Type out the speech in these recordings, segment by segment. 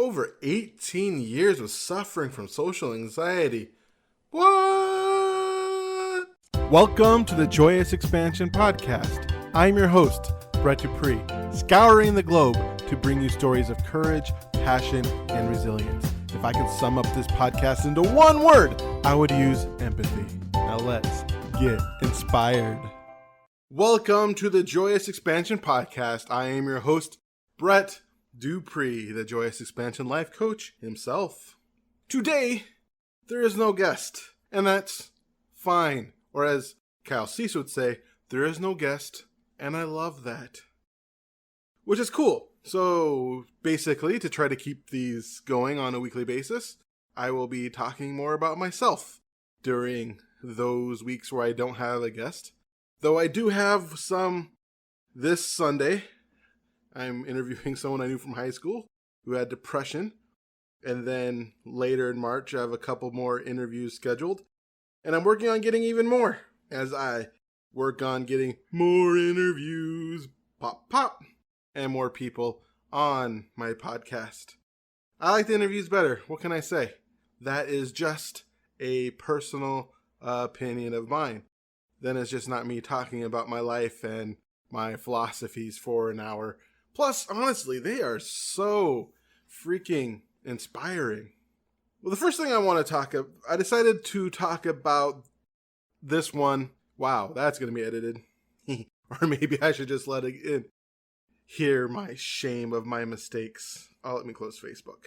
Over 18 years of suffering from social anxiety. What? Welcome to the Joyous Expansion Podcast. I'm your host, Brett Dupree, scouring the globe to bring you stories of courage, passion, and resilience. If I could sum up this podcast into one word, I would use empathy. Now let's get inspired. Welcome to the Joyous Expansion Podcast. I am your host, Brett Dupree, the Joyous Expansion Life Coach himself. Today, there is no guest, and that's fine. Or as Kyle Cease would say, there is no guest, and I love that. Which is cool. So basically, to try to keep these going on a weekly basis, I will be talking more about myself during those weeks where I don't have a guest. Though I do have some this Sunday. I'm interviewing someone I knew from high school who had depression. And then later in March, I have a couple more interviews scheduled. And I'm working on getting even more as I work on getting more interviews, pop, and more people on my podcast. I like the interviews better. What can I say? That is just a personal opinion of mine. Then it's just not me talking about my life and my philosophies for an hour. Plus, honestly, they are so freaking inspiring. Well, the first thing I want to talk about, I decided to talk about this one. Wow, that's going to be edited. Or maybe I should just let it in. Hear my shame of my mistakes. Let me close Facebook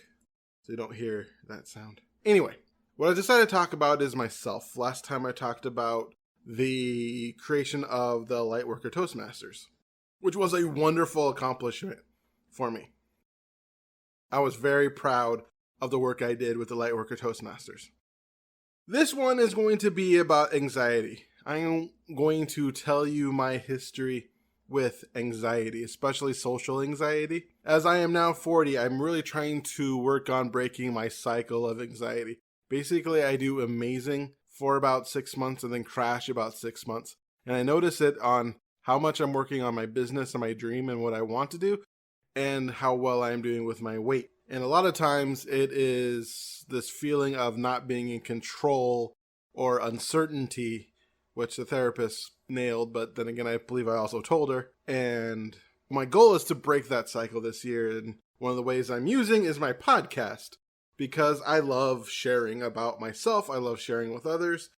so you don't hear that sound. Anyway, what I decided to talk about is myself. Last time I talked about the creation of the Lightworker Toastmasters, which was a wonderful accomplishment for me. I was very proud of the work I did with the Lightworker Toastmasters. This one is going to be about anxiety. I'm going to tell you my history with anxiety, especially social anxiety. As I am now 40, I'm really trying to work on breaking my cycle of anxiety. Basically, I do amazing for about 6 months and then crash about 6 months. And I notice it on how much I'm working on my business and my dream and what I want to do, and how well I'm doing with my weight. And a lot of times it is this feeling of not being in control or uncertainty, which the therapist nailed, but then again, I believe I also told her. And my goal is to break that cycle this year. And one of the ways I'm using is my podcast, because I love sharing about myself. I love sharing with others.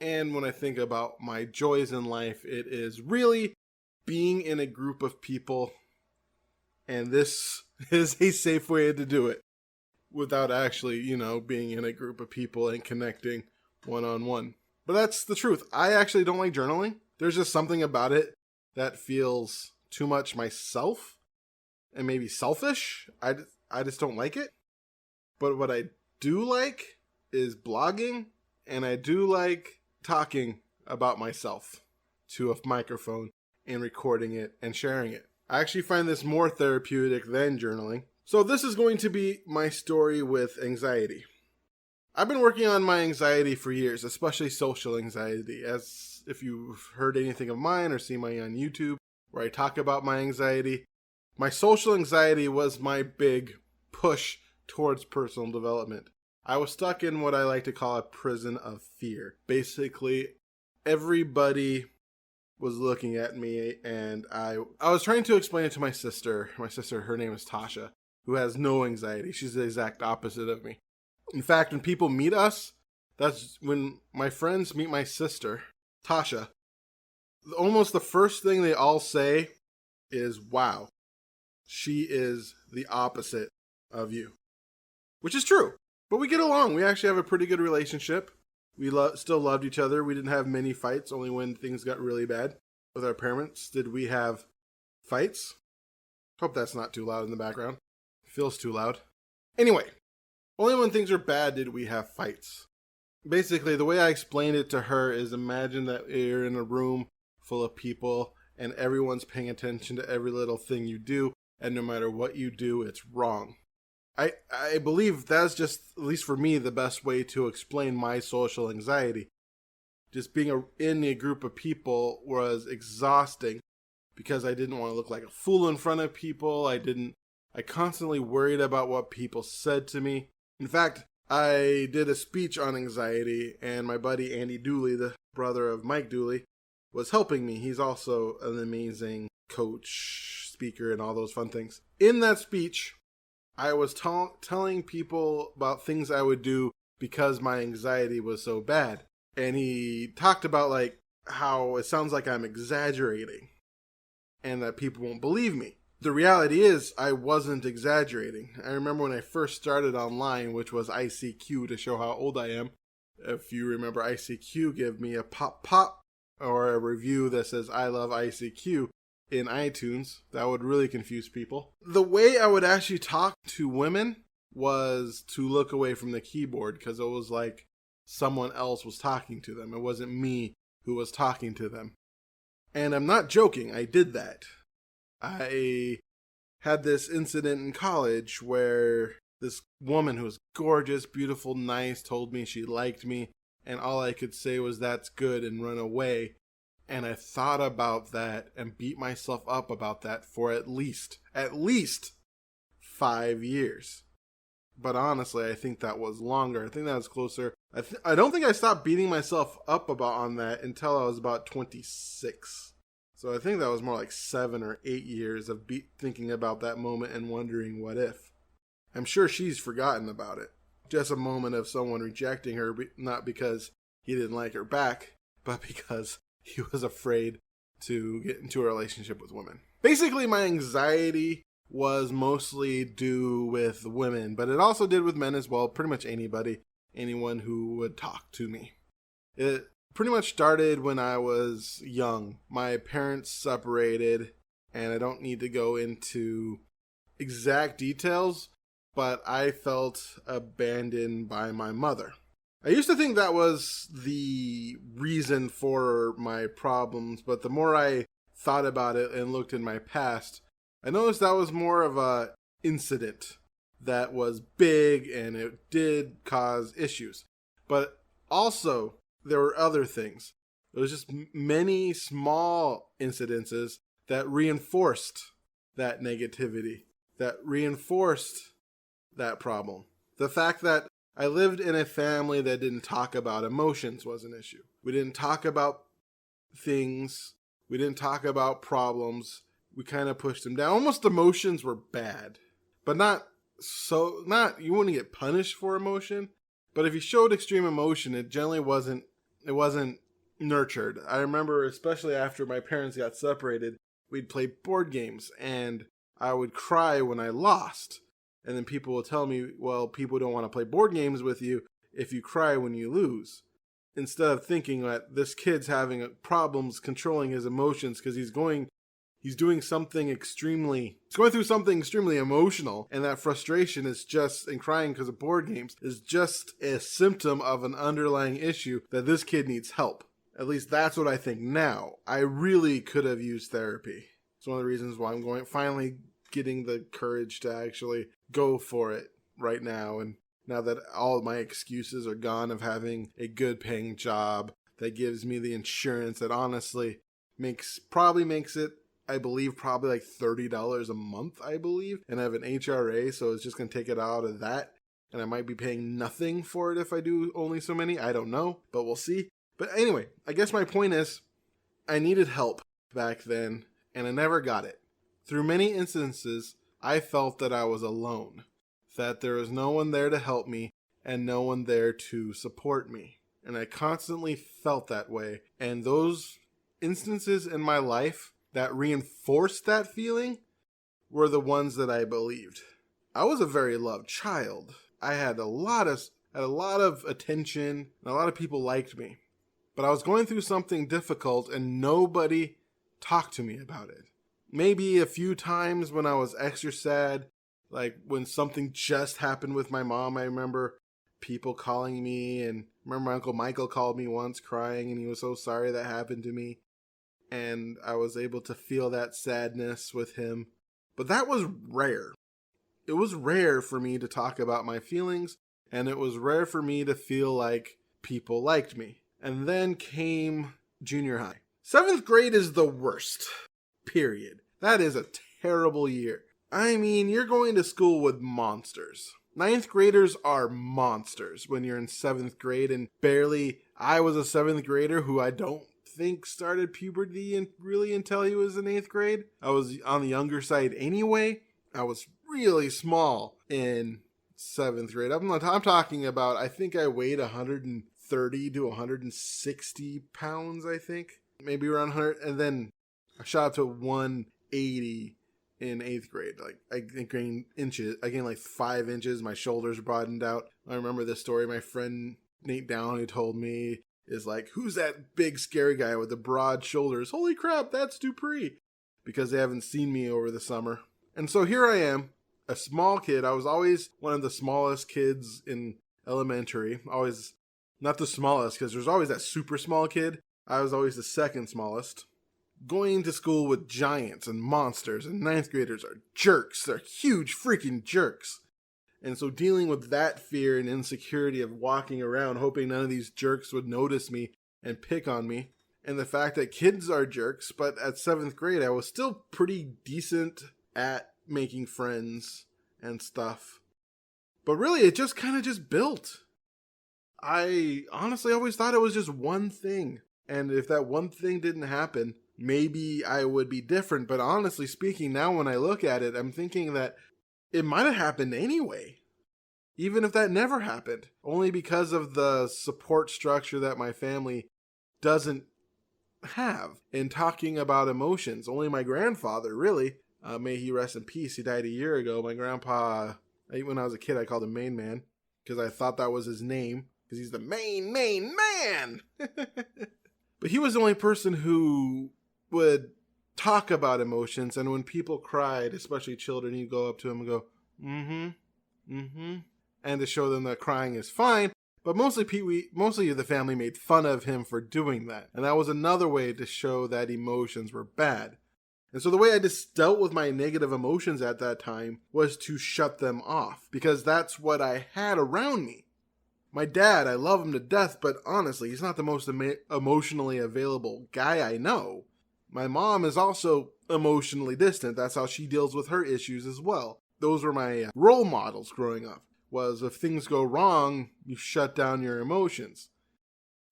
And when I think about my joys in life, it is really being in a group of people. And this is a safe way to do it without actually, being in a group of people and connecting one-on-one. But that's the truth. I actually don't like journaling. There's just something about it that feels too much myself and maybe selfish. I just don't like it. But what I do like is blogging, and I do like talking about myself to a microphone and recording it and sharing it. I actually find this more therapeutic than journaling. So this is going to be my story with anxiety. I've been working on my anxiety for years, especially social anxiety. As if you've heard anything of mine or seen me on YouTube where I talk about my anxiety, my social anxiety was my big push towards personal development. I was stuck in what I like to call a prison of fear. Basically, everybody was looking at me, and I was trying to explain it to my sister. My sister, her name is Tasha, who has no anxiety. She's the exact opposite of me. In fact, when people meet us, that's when my friends meet my sister, Tasha, almost the first thing they all say is, "Wow, she is the opposite of you." Which is true. But we get along. We actually have a pretty good relationship. We still loved each other. We didn't have many fights, only when things got really bad. With our parents, did we have fights? Hope that's not too loud in the background. It feels too loud. Anyway, only when things are bad did we have fights. Basically, the way I explained it to her is, imagine that you're in a room full of people and everyone's paying attention to every little thing you do, and no matter what you do, it's wrong. I believe that's just, at least for me, the best way to explain my social anxiety. Just being in a group of people was exhausting because I didn't want to look like a fool in front of people. I didn't I constantly worried about what people said to me. In fact, I did a speech on anxiety, and my buddy Andy Dooley, the brother of Mike Dooley, was helping me. He's also an amazing coach, speaker, and all those fun things. In that speech, I was telling people about things I would do because my anxiety was so bad. And he talked about like how it sounds like I'm exaggerating and that people won't believe me. The reality is I wasn't exaggerating. I remember when I first started online, which was ICQ, to show how old I am. If you remember ICQ, give me a pop or a review that says I love ICQ in iTunes. That would really confuse people. The way I would actually talk to women was to look away from the keyboard because it was like someone else was talking to them. It wasn't me who was talking to them. And I'm not joking, I did that. I had this incident in college where this woman who was gorgeous, beautiful, nice, told me she liked me, and all I could say was that's good and run away. And I thought about that and beat myself up about that for at least 5 years. But honestly, I think that was longer. I think that was closer. I don't think I stopped beating myself up on that until I was about 26. So I think that was more like 7 or 8 years of thinking about that moment and wondering what if. I'm sure she's forgotten about it. Just a moment of someone rejecting her, not because he didn't like her back, but because he was afraid to get into a relationship with women. Basically, my anxiety was mostly due with women, but it also did with men as well. Pretty much anyone who would talk to me. It pretty much started when I was young. My parents separated, and I don't need to go into exact details, but I felt abandoned by my mother. I used to think that was the reason for my problems, but the more I thought about it and looked in my past, I noticed that was more of a incident that was big and it did cause issues. But also, there were other things. There was just many small incidences that reinforced that negativity, that reinforced that problem. The fact that I lived in a family that didn't talk about emotions was an issue. We didn't talk about things. We didn't talk about problems. We kind of pushed them down. Almost emotions were bad, but you wouldn't get punished for emotion. But if you showed extreme emotion, it generally wasn't nurtured. I remember, especially after my parents got separated, we'd play board games and I would cry when I lost. And then people will tell me, well, people don't want to play board games with you if you cry when you lose. Instead of thinking that this kid's having problems controlling his emotions because he's going through something extremely emotional, and that frustration and crying because of board games is just a symptom of an underlying issue that this kid needs help. At least that's what I think now. I really could have used therapy. It's one of the reasons why I'm finally getting the courage to actually go for it right now. And now that all of my excuses are gone of having a good paying job that gives me the insurance that honestly probably makes it, I believe, probably like $30 a month, I believe. And I have an HRA, so it's just going to take it out of that. And I might be paying nothing for it if I do only so many. I don't know, but we'll see. But anyway, I guess my point is I needed help back then, and I never got it. Through many instances, I felt that I was alone, that there was no one there to help me and no one there to support me. And I constantly felt that way. And those instances in my life that reinforced that feeling were the ones that I believed. I was a very loved child. I had a lot of attention, and a lot of people liked me. But I was going through something difficult and nobody talked to me about it. Maybe a few times when I was extra sad, like when something just happened with my mom, I remember people calling me, and remember my Uncle Michael called me once crying and he was so sorry that happened to me. And I was able to feel that sadness with him. But that was rare. It was rare for me to talk about my feelings, and it was rare for me to feel like people liked me. And then came junior high. 7th grade is the worst, period. That is a terrible year. I mean, you're going to school with monsters. Ninth graders are monsters when you're in 7th grade, and I was a 7th grader who I don't think started puberty and really until he was in 8th grade. I was on the younger side anyway. I was really small in 7th grade. I'm talking about, I think I weighed 130 to 160 pounds, I think. Maybe around 100. And then I shot up to 180 in 8th grade. Like, I gained inches. I gained like 5 inches. My shoulders broadened out. I remember this story my friend Nate Downey told me is like, who's that big scary guy with the broad shoulders? Holy crap, that's Dupree. Because they haven't seen me over the summer. And so here I am, a small kid. I was always one of the smallest kids in elementary. Always, not the smallest, because there's always that super small kid. I was always the second smallest. Going to school with giants and monsters, and 9th graders are jerks. They're huge freaking jerks. And so dealing with that fear and insecurity of walking around hoping none of these jerks would notice me and pick on me, and the fact that kids are jerks, but at 7th grade I was still pretty decent at making friends and stuff. But really, it just kind of just built. I honestly always thought it was just one thing. And if that one thing didn't happen, maybe I would be different. But honestly speaking, now when I look at it, I'm thinking that it might have happened anyway. Even if that never happened. Only because of the support structure that my family doesn't have in talking about emotions. Only my grandfather, really. May he rest in peace. He died a year ago. My grandpa, when I was a kid, I called him Main Man. Because I thought that was his name. Because he's the main man. But he was the only person who would talk about emotions, and when people cried, especially children, he'd go up to them and go, and to show them that crying is fine. But mostly the family made fun of him for doing that. And that was another way to show that emotions were bad. And so the way I just dealt with my negative emotions at that time was to shut them off, because that's what I had around me. My dad, I love him to death, but honestly, he's not the most emotionally available guy I know. My mom is also emotionally distant. That's how she deals with her issues as well. Those were my role models growing up, was if things go wrong, you shut down your emotions.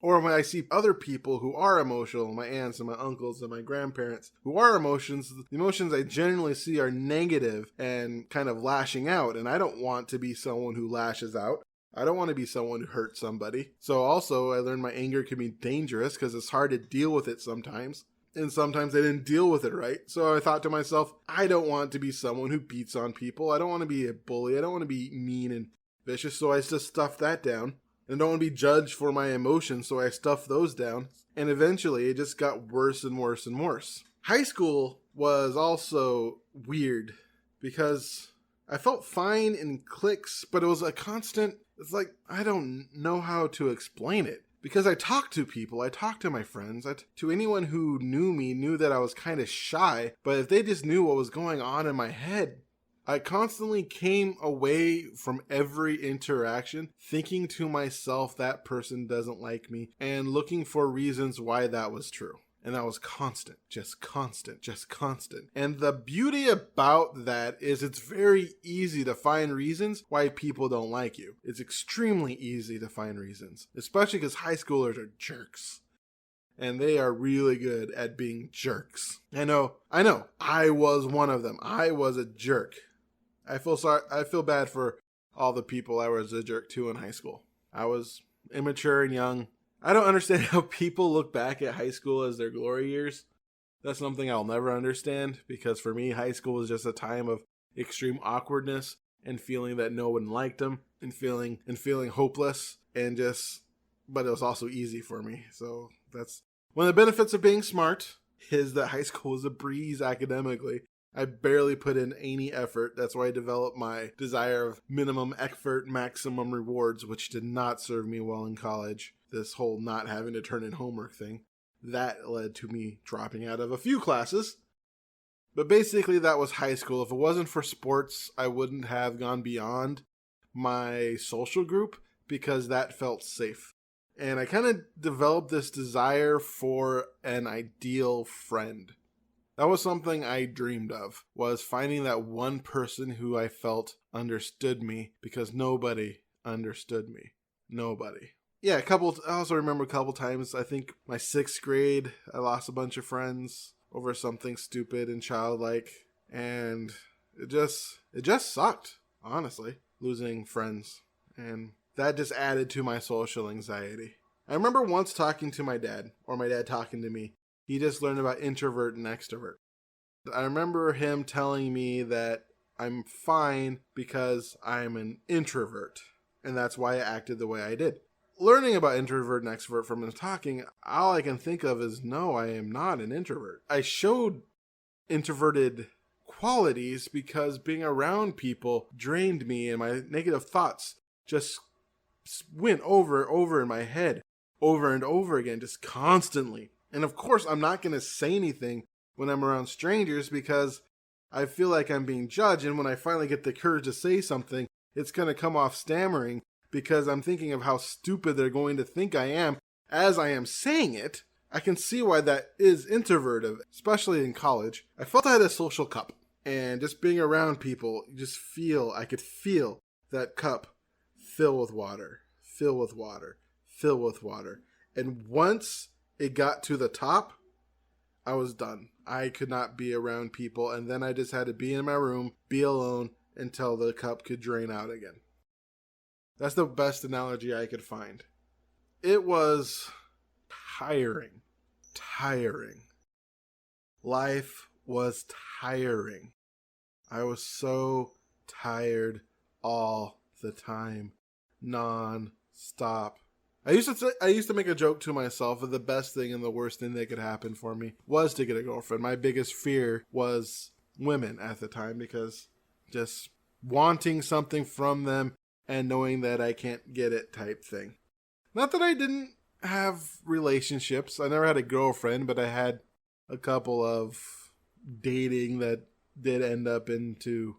Or when I see other people who are emotional, my aunts and my uncles and my grandparents who are the emotions I generally see are negative and kind of lashing out. And I don't want to be someone who lashes out. I don't want to be someone who hurts somebody. So also, I learned my anger can be dangerous because it's hard to deal with it sometimes. And sometimes I didn't deal with it right. So I thought to myself, I don't want to be someone who beats on people. I don't want to be a bully. I don't want to be mean and vicious. So I just stuffed that down. And I don't want to be judged for my emotions. So I stuffed those down. And eventually it just got worse and worse and worse. High school was also weird because I felt fine in cliques, but it was a constant. It's like, I don't know how to explain it. Because I talked to people, I talked to my friends, to anyone who knew me knew that I was kind of shy, but if they just knew what was going on in my head, I constantly came away from every interaction thinking to myself that person doesn't like me and looking for reasons why that was true. And that was constant, just constant, just constant. And the beauty about that is it's very easy to find reasons why people don't like you. It's extremely easy to find reasons, especially because high schoolers are jerks. And they are really good at being jerks. I know. I was one of them. I was a jerk. I feel bad for all the people I was a jerk to in high school. I was immature and young. I don't understand how people look back at high school as their glory years. That's something I'll never understand, because for me, high school was just a time of extreme awkwardness and feeling that no one liked them and feeling hopeless but it was also easy for me. So that's one of the benefits of being smart, is that high school was a breeze academically. I barely put in any effort. That's why I developed my desire of minimum effort, maximum rewards, which did not serve me well in college. This whole not having to turn in homework thing, that led to me dropping out of a few classes. But basically that was high school. If it wasn't for sports, I wouldn't have gone beyond my social group because that felt safe. And I kind of developed this desire for an ideal friend. That was something I dreamed of, was finding that one person who I felt understood me, because nobody understood me. Nobody. Yeah, I also remember a couple times, I think my 6th grade, I lost a bunch of friends over something stupid and childlike, and it just sucked, honestly, losing friends. And that just added to my social anxiety. I remember once talking to my dad, or my dad talking to me. He just learned about introvert and extrovert. I remember him telling me that I'm fine because I'm an introvert, and that's why I acted the way I did. Learning about introvert and extrovert from him talking, all I can think of is, no, I am not an introvert. I showed introverted qualities because being around people drained me, and my negative thoughts just went over in my head, over and over again, just constantly. And of course, I'm not going to say anything when I'm around strangers because I feel like I'm being judged. And when I finally get the courage to say something, it's going to come off stammering because I'm thinking of how stupid they're going to think I am as I am saying it. I can see why that is introverted, especially in college. I felt I had a social cup, and just being around people, I could feel that cup fill with water, fill with water, fill with water. And once it got to the top, I was done. I could not be around people, and then I just had to be in my room, be alone, until the cup could drain out again. That's the best analogy I could find. It was tiring. Life was tiring. I was so tired all the time, non-stop. I used to make a joke to myself that the best thing and the worst thing that could happen for me was to get a girlfriend. My biggest fear was women at the time, because just wanting something from them and knowing that I can't get it type thing. Not that I didn't have relationships. I never had a girlfriend, but I had a couple of dating that did end up into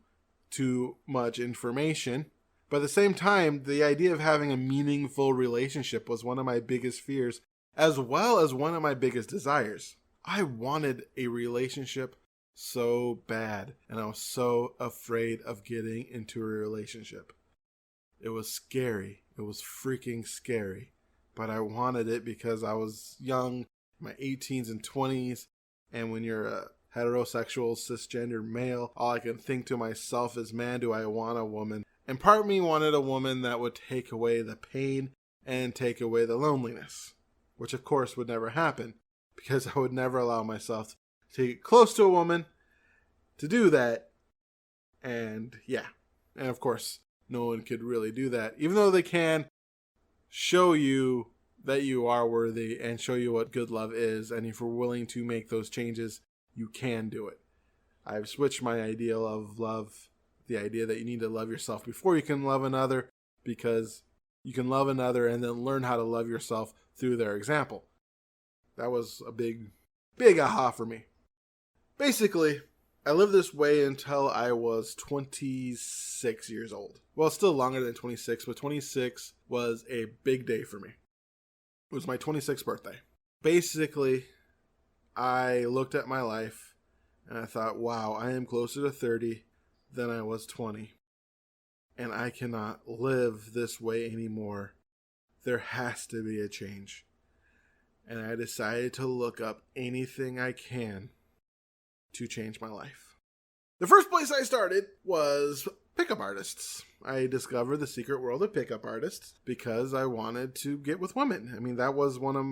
too much information. But at the same time, the idea of having a meaningful relationship was one of my biggest fears, as well as one of my biggest desires. I wanted a relationship so bad, and I was so afraid of getting into a relationship. It was scary. It was freaking scary. But I wanted it because I was young, my 18s and 20s, and when you're a heterosexual, cisgender male, all I can think to myself is, man, do I want a woman? And part of me wanted a woman that would take away the pain and take away the loneliness, which of course would never happen because I would never allow myself to get close to a woman to do that. And yeah, and of course, no one could really do that, even though they can show you that you are worthy and show you what good love is. And if you're willing to make those changes, you can do it. I've switched my ideal of love, the idea that you need to love yourself before you can love another, because you can love another and then learn how to love yourself through their example. That was a big aha for me. Basically, I lived this way until I was 26 years old. Well, still longer than 26, but 26 was a big day for me. It was my 26th birthday. Basically, I looked at my life and I thought, wow, I am closer to 30 than I was 20. And I cannot live this way anymore. There has to be a change. And I decided to look up anything I can to change my life. The first place I started was pickup artists. I discovered the secret world of pickup artists because I wanted to get with women. I mean, that was one of,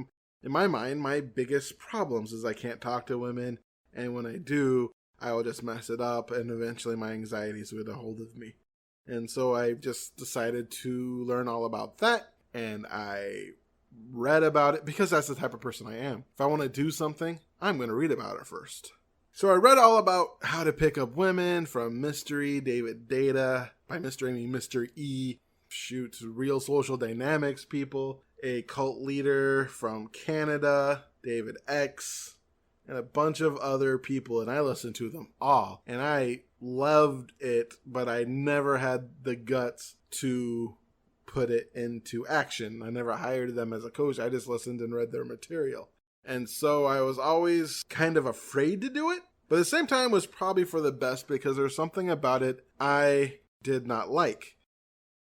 in my mind, my biggest problems is I can't talk to women. And when I do, I will just mess it up, and eventually my anxieties would get a hold of me. And so I just decided to learn all about that, and I read about it because that's the type of person I am. If I want to do something, I'm going to read about it first. So I read all about how to pick up women from Mystery David Data. By Mystery, I mean Mr. E. Real Social Dynamics people. A cult leader from Canada, David X, and a bunch of other people, and I listened to them all. And I loved it, but I never had the guts to put it into action. I never hired them as a coach. I just listened and read their material. And so I was always kind of afraid to do it But at the same time, it was probably for the best because there was something about it I did not like.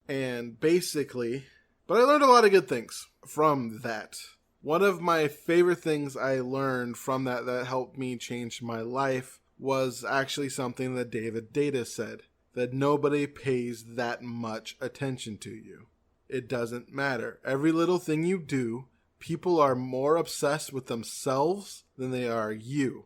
And basically, but I learned a lot of good things from that. One of my favorite things I learned from that helped me change my life was actually something that David Data said, that nobody pays that much attention to you. It doesn't matter. Every little thing you do, people are more obsessed with themselves than they are you.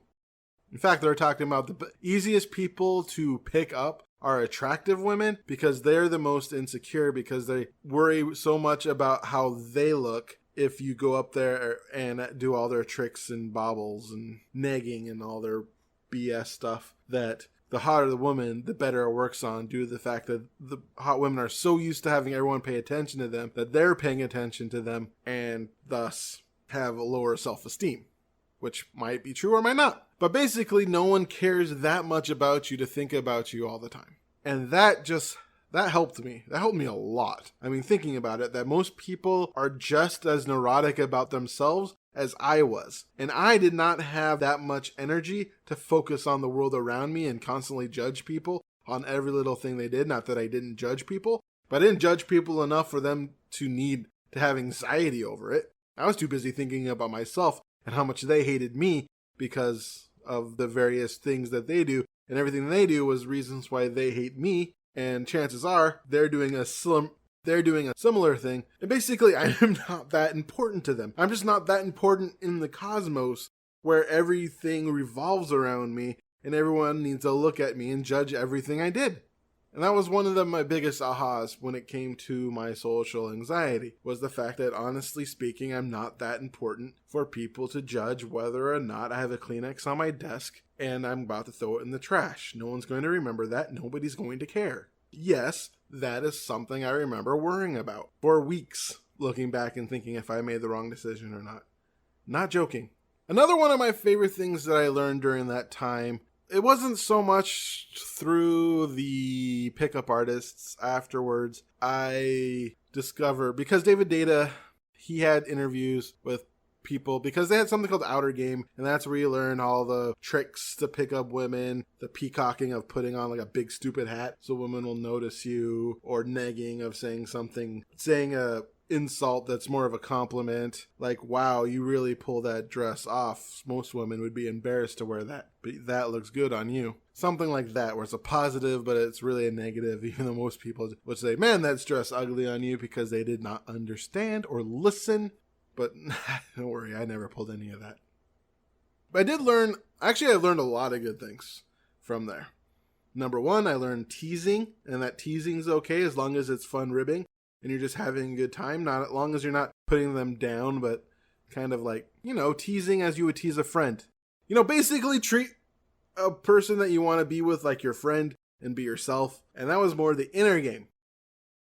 In fact, they're talking about the easiest people to pick up are attractive women because they're the most insecure because they worry so much about how they look if you go up there and do all their tricks and baubles and negging and all their BS stuff, that the hotter the woman, the better it works on, due to the fact that the hot women are so used to having everyone pay attention to them that they're paying attention to them and thus have a lower self-esteem, which might be true or might not. But basically, no one cares that much about you to think about you all the time. And that helped me. That helped me a lot. I mean, thinking about it, that most people are just as neurotic about themselves as I was. And I did not have that much energy to focus on the world around me and constantly judge people on every little thing they did. Not that I didn't judge people, but I didn't judge people enough for them to need to have anxiety over it. I was too busy thinking about myself and how much they hated me because of the various things that they do. And everything they do was reasons why they hate me. And chances are they're doing a similar thing. And basically, I am not that important to them. I'm just not that important in the cosmos where everything revolves around me and everyone needs to look at me and judge everything I did. And that was one of my biggest ahas when it came to my social anxiety, was the fact that, honestly speaking, I'm not that important for people to judge whether or not I have a Kleenex on my desk and I'm about to throw it in the trash. No one's going to remember that. Nobody's going to care. Yes, that is something I remember worrying about for weeks, looking back and thinking if I made the wrong decision or not. Not joking. Another one of my favorite things that I learned during that time, it wasn't so much through the pickup artists afterwards. I discovered, because David Data, he had interviews with people, because they had something called Outer Game, and that's where you learn all the tricks to pick up women, the peacocking of putting on like a big stupid hat so women will notice you, or negging of saying a insult that's more of a compliment, like, wow, you really pull that dress off. Most women would be embarrassed to wear that, but that looks good on you. Something like that, where it's a positive, but it's really a negative, even though most people would say, man, that's dress ugly on you, because they did not understand or listen. But don't worry, I never pulled any of that. But I learned a lot of good things from there. Number one, I learned teasing, and that teasing's okay as long as it's fun ribbing and you're just having a good time, not as long as you're not putting them down, but kind of like, teasing as you would tease a friend. Basically treat a person that you want to be with like your friend and be yourself. And that was more the inner game.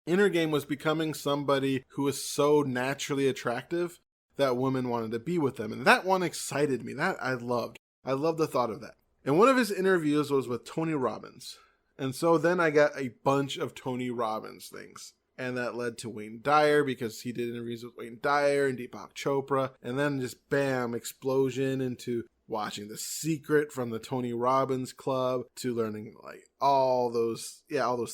Inner game was becoming somebody who was so naturally attractive that women wanted to be with them. And that one excited me. That I loved. I loved the thought of that. And one of his interviews was with Tony Robbins. And so then I got a bunch of Tony Robbins things. And that led to Wayne Dyer, because he did interviews with Wayne Dyer and Deepak Chopra. And then just bam, explosion into watching The Secret from the Tony Robbins Club, to learning like all those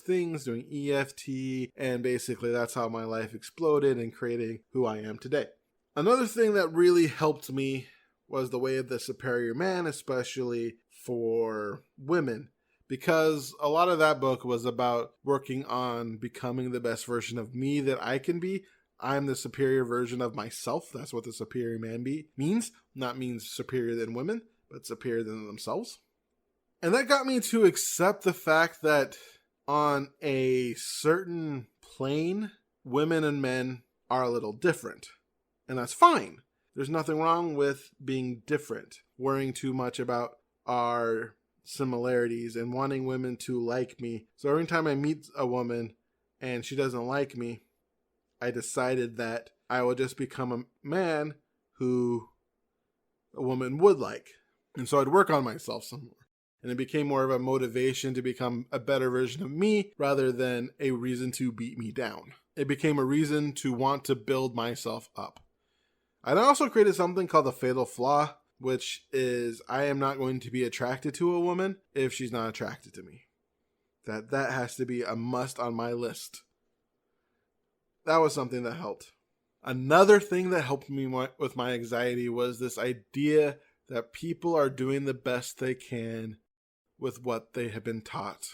things, doing EFT. And basically that's how my life exploded and creating who I am today. Another thing that really helped me was The Way of the Superior Man, especially for women, because a lot of that book was about working on becoming the best version of me that I can be. I'm the superior version of myself. That's what the superior man means. Not means superior than women, but superior than themselves. And that got me to accept the fact that on a certain plane, women and men are a little different. And that's fine. There's nothing wrong with being different, worrying too much about our similarities and wanting women to like me. So every time I meet a woman and she doesn't like me, I decided that I will just become a man who a woman would like. And so I'd work on myself some more. And it became more of a motivation to become a better version of me rather than a reason to beat me down. It became a reason to want to build myself up. I also created something called the Fatal Flaw, which is I am not going to be attracted to a woman if she's not attracted to me. That has to be a must on my list. That was something that helped. Another thing that helped me with my anxiety was this idea that people are doing the best they can with what they have been taught.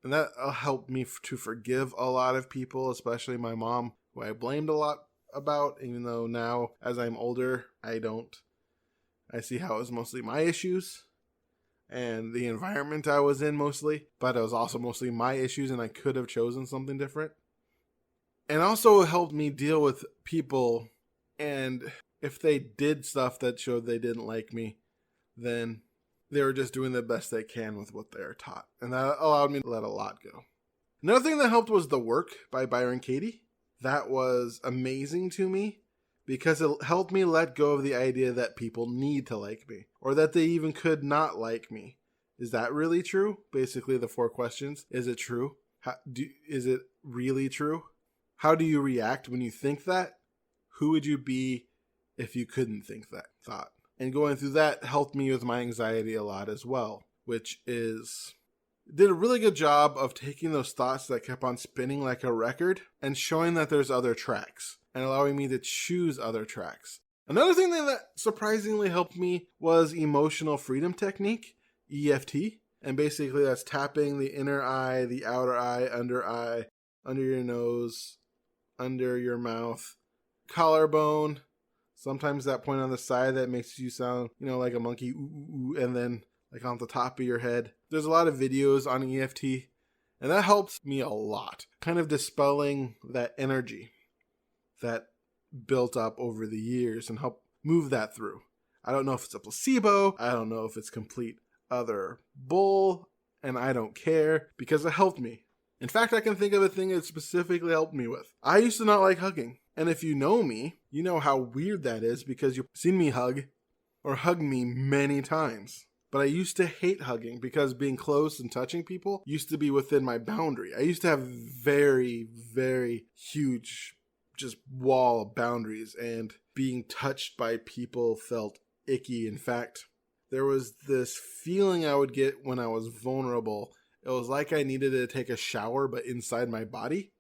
And that helped me to forgive a lot of people, especially my mom, who I blamed a lot about, even though now, as I'm older, I don't. I see how it was mostly my issues and the environment I was in mostly, but it was also mostly my issues and I could have chosen something different. And also helped me deal with people, and if they did stuff that showed they didn't like me, then they were just doing the best they can with what they are taught. And that allowed me to let a lot go. Another thing that helped was The Work by Byron Katie. That was amazing to me because it helped me let go of the idea that people need to like me or that they even could not like me. Is that really true? Basically, the 4 questions. Is it true? Is it really true? How do you react when you think that? Who would you be if you couldn't think that thought? And going through that helped me with my anxiety a lot as well, which did a really good job of taking those thoughts that kept on spinning like a record and showing that there's other tracks and allowing me to choose other tracks. Another thing that surprisingly helped me was emotional freedom technique, EFT. And basically that's tapping the inner eye, the outer eye, under your nose, under your mouth, collarbone, sometimes that point on the side that makes you sound, like a monkey, ooh, ooh, ooh, and then like on the top of your head. There's a lot of videos on EFT, and that helps me a lot. Kind of dispelling that energy that built up over the years and help move that through. I don't know if it's a placebo. I don't know if it's complete other bull, and I don't care because it helped me. In fact, I can think of a thing it specifically helped me with. I used to not like hugging. And if you know me, you know how weird that is because you've seen me hug or hug me many times. But I used to hate hugging because being close and touching people used to be within my boundary. I used to have very, very huge just wall of boundaries, and being touched by people felt icky. In fact, there was this feeling I would get when I was vulnerable. It was like I needed to take a shower, but inside my body.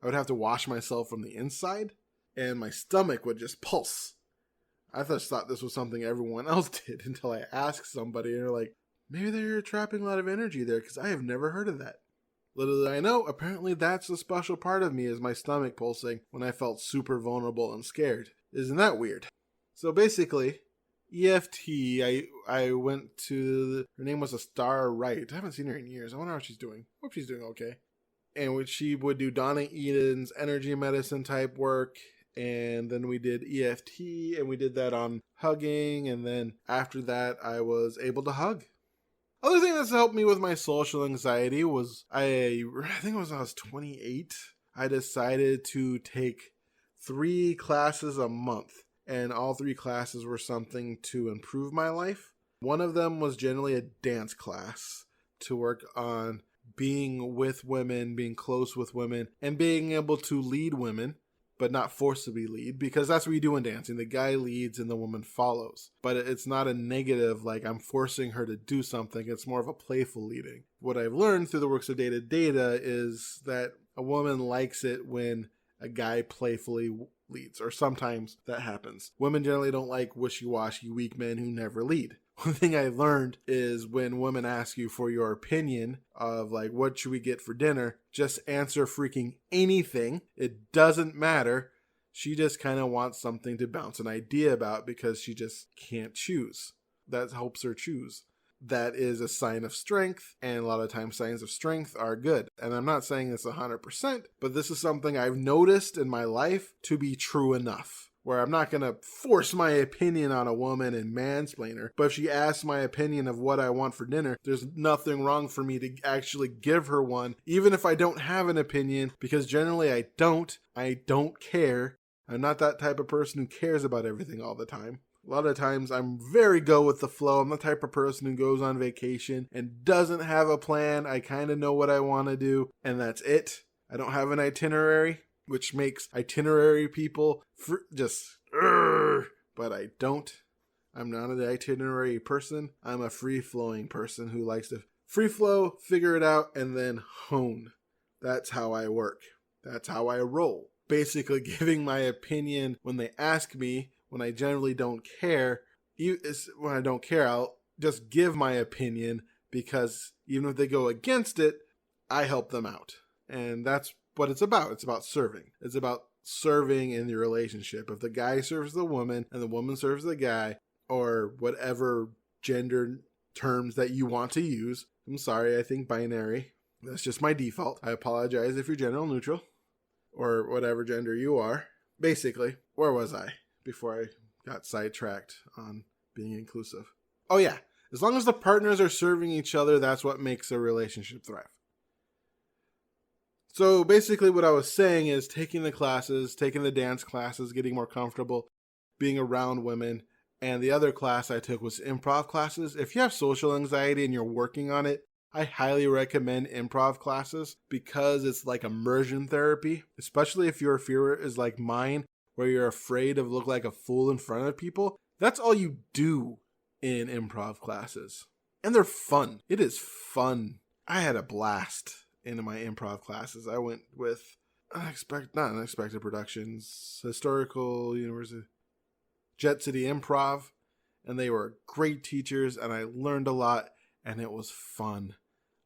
I would have to wash myself from the inside, and my stomach would just pulse. I just thought this was something everyone else did until I asked somebody, and they're like, maybe they're trapping a lot of energy there because I have never heard of that. Little did I know, apparently that's a special part of me, is my stomach pulsing when I felt super vulnerable and scared. Isn't that weird? So basically, EFT, I went to, her name was Star Wright. I haven't seen her in years. I wonder how she's doing. Hope she's doing okay. And she would do Donna Eden's energy medicine type work. And then we did EFT, and we did that on hugging. And then after that, I was able to hug. Other thing that's helped me with my social anxiety was, I think it was when I was 28, I decided to take 3 classes a month. And all 3 classes were something to improve my life. One of them was generally a dance class to work on being with women, being close with women, and being able to lead women, but not forcibly lead, because that's what you do in dancing. The guy leads and the woman follows. But it's not a negative, like I'm forcing her to do something. It's more of a playful leading. What I've learned through the works of Data is that a woman likes it when a guy playfully leads, or sometimes that happens. Women generally don't like wishy-washy, weak men who never lead. One thing I learned is when women ask you for your opinion of like, what should we get for dinner? Just answer freaking anything. It doesn't matter. She just kind of wants something to bounce an idea about because she just can't choose. That helps her choose. That is a sign of strength, and a lot of times signs of strength are good. And I'm not saying it's 100%, but this is something I've noticed in my life to be true enough, where I'm not going to force my opinion on a woman and mansplain her. But if she asks my opinion of what I want for dinner, there's nothing wrong for me to actually give her one, even if I don't have an opinion, because generally I don't care. I'm not that type of person who cares about everything all the time. A lot of times I'm very go with the flow. I'm the type of person who goes on vacation and doesn't have a plan. I kind of know what I want to do, and that's it. I don't have an itinerary, which makes itinerary people just but I don't. I'm not an itinerary person. I'm a free-flowing person who likes to free flow, figure it out, and then hone. That's how I work. That's how I roll. Basically giving my opinion when they ask me, when I generally don't care. When I don't care, I'll just give my opinion, because even if they go against it, I help them out. And that's what it's about. It's about serving. It's about serving in the relationship. If the guy serves the woman and the woman serves the guy, or whatever gender terms that you want to use. I'm sorry, I think binary. That's just my default. I apologize if you're gender neutral or whatever gender you are. Basically, where was I before I got sidetracked on being inclusive? Oh yeah, as long as the partners are serving each other, that's what makes a relationship thrive. So basically what I was saying is taking the classes, taking the dance classes, getting more comfortable, being around women. And the other class I took was improv classes. If you have social anxiety and you're working on it, I highly recommend improv classes, because it's like immersion therapy, especially if your fear is like mine, where you're afraid of look like a fool in front of people. That's all you do in improv classes. And they're fun. It is fun. I had a blast in my improv classes. I went with not Unexpected Productions, Historical University, Jet City Improv, and they were great teachers, and I learned a lot, and it was fun.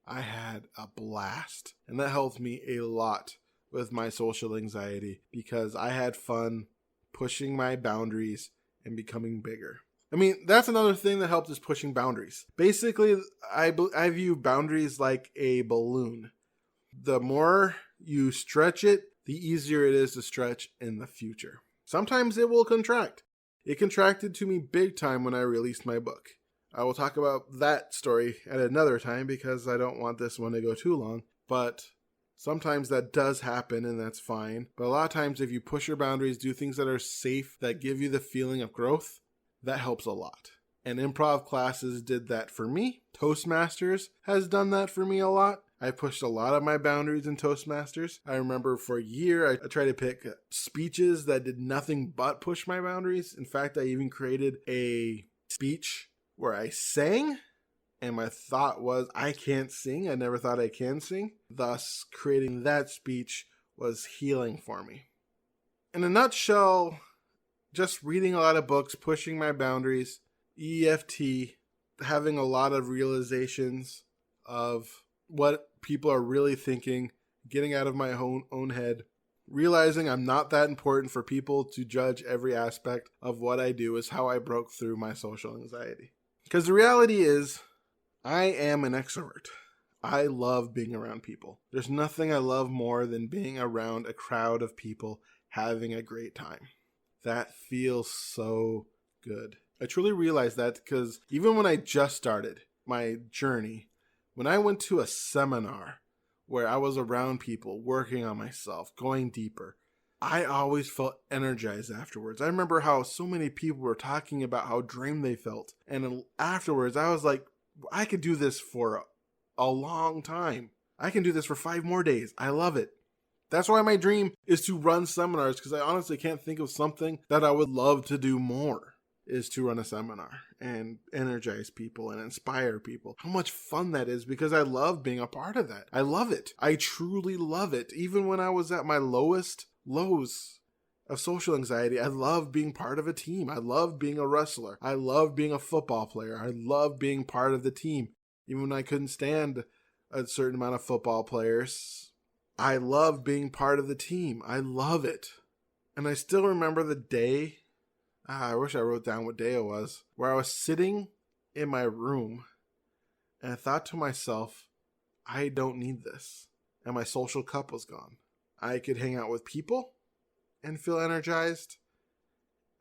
I had a blast, and that helped me a lot with my social anxiety, because I had fun pushing my boundaries and becoming bigger. I mean, that's another thing that helped, is pushing boundaries. Basically, I view boundaries like a balloon. The more you stretch it, the easier it is to stretch in the future. Sometimes it will contract. It contracted to me big time when I released my book. I will talk about that story at another time, because I don't want this one to go too long. But sometimes that does happen, and that's fine. But a lot of times, if you push your boundaries, do things that are safe, that give you the feeling of growth, that helps a lot. And improv classes did that for me. Toastmasters has done that for me a lot. I pushed a lot of my boundaries in Toastmasters. I remember for a year, I tried to pick speeches that did nothing but push my boundaries. In fact, I even created a speech where I sang, and my thought was, I can't sing. I never thought I can sing. Thus, creating that speech was healing for me. In a nutshell, just reading a lot of books, pushing my boundaries, EFT, having a lot of realizations of what people are really thinking, getting out of my own head, realizing I'm not that important for people to judge every aspect of what I do, is how I broke through my social anxiety. Because the reality is, I am an extrovert. I love being around people. There's nothing I love more than being around a crowd of people having a great time. That feels so good. I truly realized that, because even when I just started my journey, when I went to a seminar where I was around people, working on myself, going deeper, I always felt energized afterwards. I remember how so many people were talking about how drained they felt. And afterwards, I was like, I could do this for a long time. I can do this for 5 more days. I love it. That's why my dream is to run seminars, because I honestly can't think of something that I would love to do more, is to run a seminar and energize people and inspire people. How much fun that is, because I love being a part of that. I love it. I truly love it. Even when I was at my lowest lows of social anxiety, I love being part of a team. I love being a wrestler. I love being a football player. I love being part of the team. Even when I couldn't stand a certain amount of football players, I love being part of the team. I love it. And I still remember the day, I wish I wrote down what day it was, where I was sitting in my room and I thought to myself, I don't need this. And my social cup was gone. I could hang out with people and feel energized,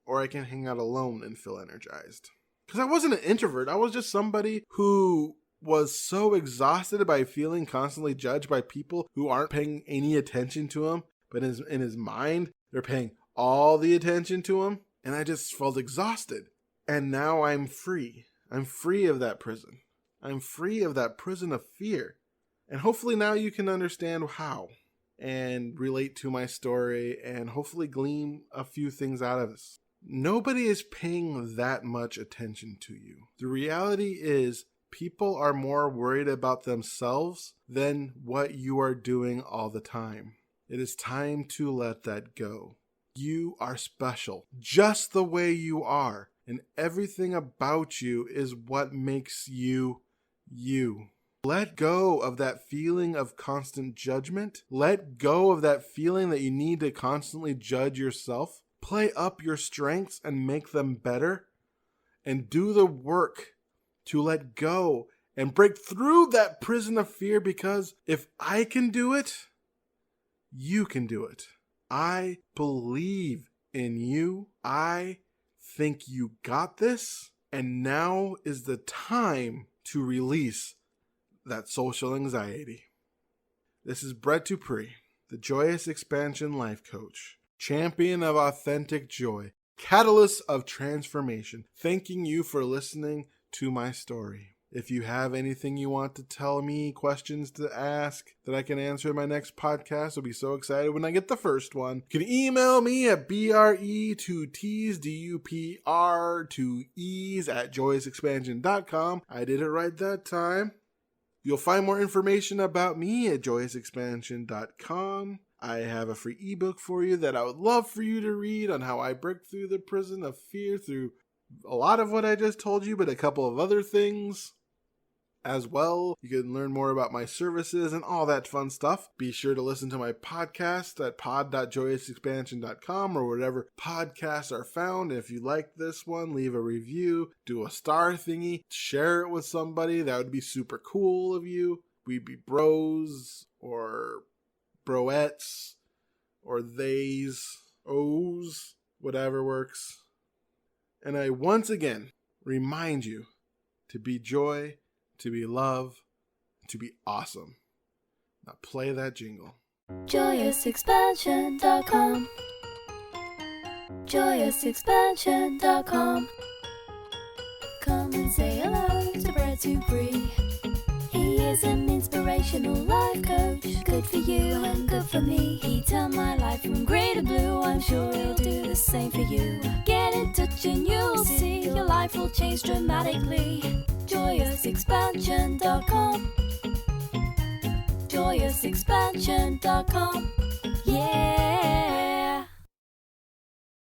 or I can hang out alone and feel energized. Because I wasn't an introvert. I was just somebody who was so exhausted by feeling constantly judged by people who aren't paying any attention to him, but in his mind, they're paying all the attention to him. And I just felt exhausted. And now I'm free. I'm free of that prison. I'm free of that prison of fear. And hopefully now you can understand how, and relate to my story, and hopefully glean a few things out of this. nobody is paying that much attention to you. The reality is people are more worried about themselves than what you are doing all the time. It is time to let that go. You are special, just the way you are, and everything about you is what makes you, you. Let go of that feeling of constant judgment. Let go of that feeling that you need to constantly judge yourself. Play up your strengths and make them better, and do the work to let go and break through that prison of fear, because if I can do it, you can do it. I believe in you. I think you got this. And now is the time to release that social anxiety. This is Brett Dupree, the Joyous Expansion Life Coach, champion of authentic joy, catalyst of transformation, thanking you for listening to my story. If you have anything you want to tell me, questions to ask that I can answer in my next podcast, I'll be so excited when I get the first one. You can email me at BRE2TSDUPR2Es@joyousexpansion.com. I did it right that time. You'll find more information about me at joyousexpansion.com. I have a free ebook for you that I would love for you to read on how I break through the prison of fear through a lot of what I just told you, but a couple of other things as well. You can learn more about my services and all that fun stuff. Be sure to listen to my podcast at pod.joyousexpansion.com or wherever podcasts are found. If you like this one, leave a review, do a star thingy, share it with somebody. That would be super cool of you. We'd be bros or broettes or theys, O's, whatever works. And I once again remind you to be joy, to be love, to be awesome. Now play that jingle. JoyousExpansion.com. JoyousExpansion.com. Come and say hello to Brett Dupree. He is an inspirational life coach. Good for you and good for me. He turned my life from grey to blue. I'm sure he'll do the same for you. Get in touch and you'll see your life will change dramatically. JoyousExpansion.com. JoyousExpansion.com. Yeah.